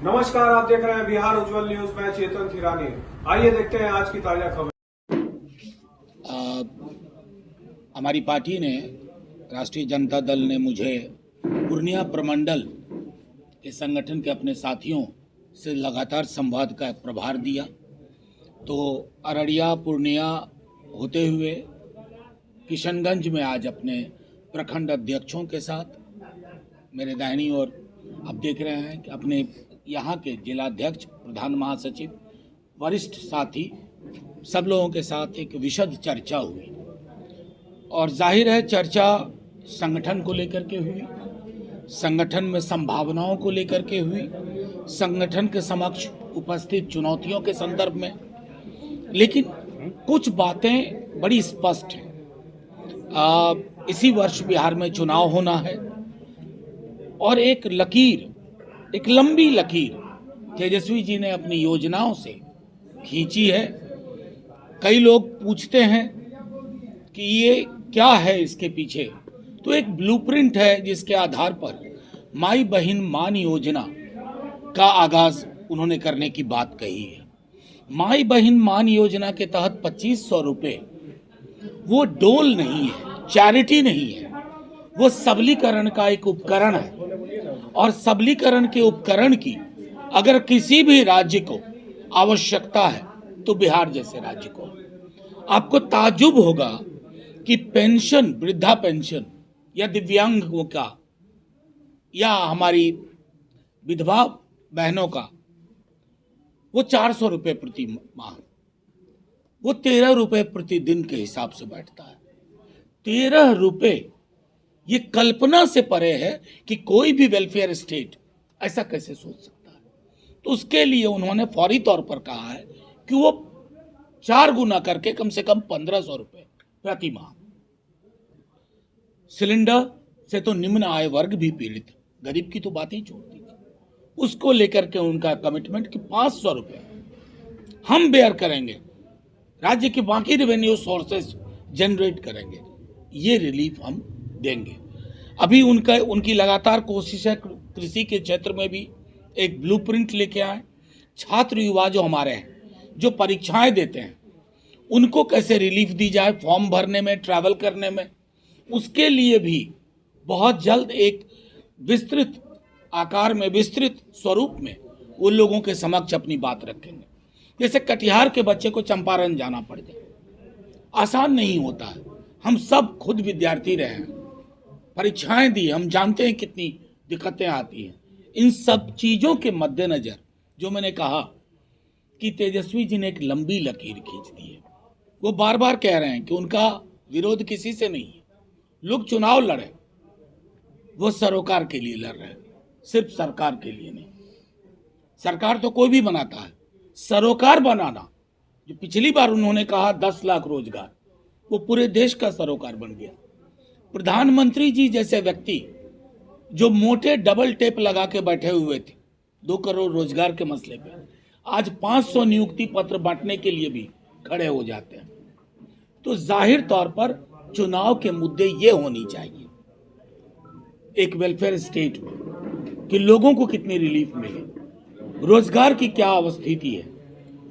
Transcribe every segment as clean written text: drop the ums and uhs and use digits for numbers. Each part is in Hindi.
नमस्कार, आप देख रहे हैं बिहार उज्जवल न्यूज। मैं चेतन थिरानी। आइए देखते हैं आज की ताजा खबर। हमारी पार्टी ने, राष्ट्रीय जनता दल ने मुझे पूर्णिया प्रमंडल के संगठन के अपने साथियों से लगातार संवाद का प्रभार दिया। तो अररिया पूर्णिया होते हुए किशनगंज में आज अपने प्रखंड अध्यक्षों के साथ, मेरे दाहिनी ओर आप देख रहे हैं कि अपने यहाँ के जिलाध्यक्ष, प्रधान महासचिव, वरिष्ठ साथी, सब लोगों के साथ एक विशद चर्चा हुई। और जाहिर है चर्चा संगठन को लेकर के हुई, संगठन में संभावनाओं को लेकर के हुई, संगठन के समक्ष उपस्थित चुनौतियों के संदर्भ में। लेकिन कुछ बातें बड़ी स्पष्ट हैं। इसी वर्ष बिहार में चुनाव होना है और एक लकीर, एक लंबी लकीर तेजस्वी जी ने अपनी योजनाओं से खींची है। कई लोग पूछते हैं कि ये क्या है इसके पीछे, तो एक ब्लूप्रिंट है जिसके आधार पर माई बहन मान योजना का आगाज उन्होंने करने की बात कही है। माई बहन मान योजना के तहत 2500 रुपये वो डोल नहीं है, चैरिटी नहीं है, वो सबलीकरण का एक उपकरण है। और सबलीकरण के उपकरण की अगर किसी भी राज्य को आवश्यकता है तो बिहार जैसे राज्य को। आपको ताज्जुब होगा कि पेंशन, वृद्धा पेंशन या दिव्यांगों का या हमारी विधवा बहनों का वो 400 रुपये प्रति माह, वो 13 रुपये प्रतिदिन के हिसाब से बैठता है। 13 रुपये, ये कल्पना से परे है कि कोई भी वेलफेयर स्टेट ऐसा कैसे सोच सकता है। तो उसके लिए उन्होंने फौरी तौर पर कहा है कि वो 4 गुना करके कम से कम 1500 रुपये प्रति माह। सिलेंडर से तो निम्न आय वर्ग भी पीड़ित, गरीब की तो बात ही छोड़ दीजिए, उसको लेकर के उनका कमिटमेंट कि 500 रुपये हम बेयर करेंगे, राज्य के बाकी रेवेन्यू सोर्सेस जनरेट करेंगे, ये रिलीफ हम देंगे। अभी उनकी लगातार कोशिश है कृषि के क्षेत्र में भी एक ब्लूप्रिंट लेके आए। छात्र युवा जो हमारे हैं, जो परीक्षाएं देते हैं, उनको कैसे रिलीफ दी जाए फॉर्म भरने में, ट्रैवल करने में, उसके लिए भी बहुत जल्द एक विस्तृत आकार में, विस्तृत स्वरूप में वो लोगों के समक्ष अपनी बात रखेंगे। जैसे कटिहार के बच्चे को चंपारण जाना पड़ जाए, आसान नहीं होता है। हम सब खुद विद्यार्थी रहे हैं, परीक्षाएं दी, हम जानते हैं कितनी दिक्कतें आती हैं। इन सब चीज़ों के मद्देनज़र जो मैंने कहा कि तेजस्वी जी ने एक लंबी लकीर खींच दी है। वो बार बार कह रहे हैं कि उनका विरोध किसी से नहीं है। लोग चुनाव लड़े, वो सरोकार के लिए लड़ रहे हैं, सिर्फ सरकार के लिए नहीं। सरकार तो कोई भी बनाता है, सरोकार बनाना, जो पिछली बार उन्होंने कहा 10 लाख रोजगार, वो पूरे देश का सरोकार बन गया। प्रधानमंत्री जी जैसे व्यक्ति जो मोटे डबल टेप लगा के बैठे हुए थे 2 करोड़ रोजगार के मसले पे, आज 500 नियुक्ति पत्र बांटने के लिए भी खड़े हो जाते हैं। तो जाहिर तौर पर चुनाव के मुद्दे ये होनी चाहिए एक वेलफेयर स्टेट में कि लोगों को कितनी रिलीफ मिले, रोजगार की क्या अवस्थिति है,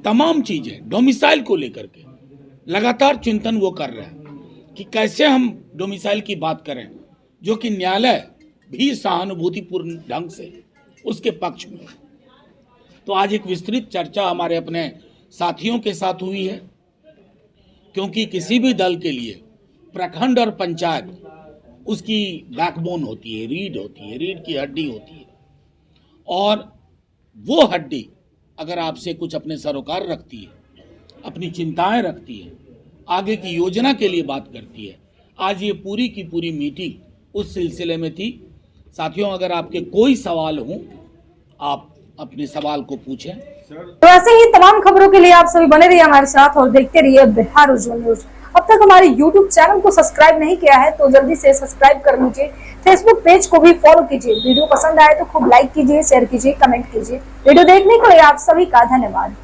तमाम चीजें डोमिसाइल को लेकर के लगातार चिंतन वो कर रहे हैं कि कैसे हम डोमिसाइल की बात करें, जो कि न्यायालय भी सहानुभूतिपूर्ण ढंग से उसके पक्ष में। तो आज एक विस्तृत चर्चा हमारे अपने साथियों के साथ हुई है, क्योंकि किसी भी दल के लिए प्रखंड और पंचायत उसकी बैकबोन होती है, रीढ़ होती है, रीढ़ की हड्डी होती है। और वो हड्डी अगर आपसे कुछ अपने सरोकार रखती है, अपनी चिंताएं रखती है, आगे की योजना के लिए बात करती है, आज ये पूरी की पूरी मीटिंग उस सिलसिले में थी। साथियों, अगर आपके कोई सवाल हो, आप अपने सवाल को पूछें। तो ऐसे ही तमाम खबरों के लिए आप सभी बने रहिए हमारे साथ और देखते रहिए बिहार उज्जवल न्यूज। अब तक हमारे YouTube चैनल को सब्सक्राइब नहीं किया है तो जल्दी से सब्सक्राइब कर लीजिए। फेसबुक पेज को भी फॉलो कीजिए। वीडियो पसंद आए तो खूब लाइक कीजिए, शेयर कीजिए, कमेंट कीजिए। वीडियो देखने के लिए आप सभी का धन्यवाद।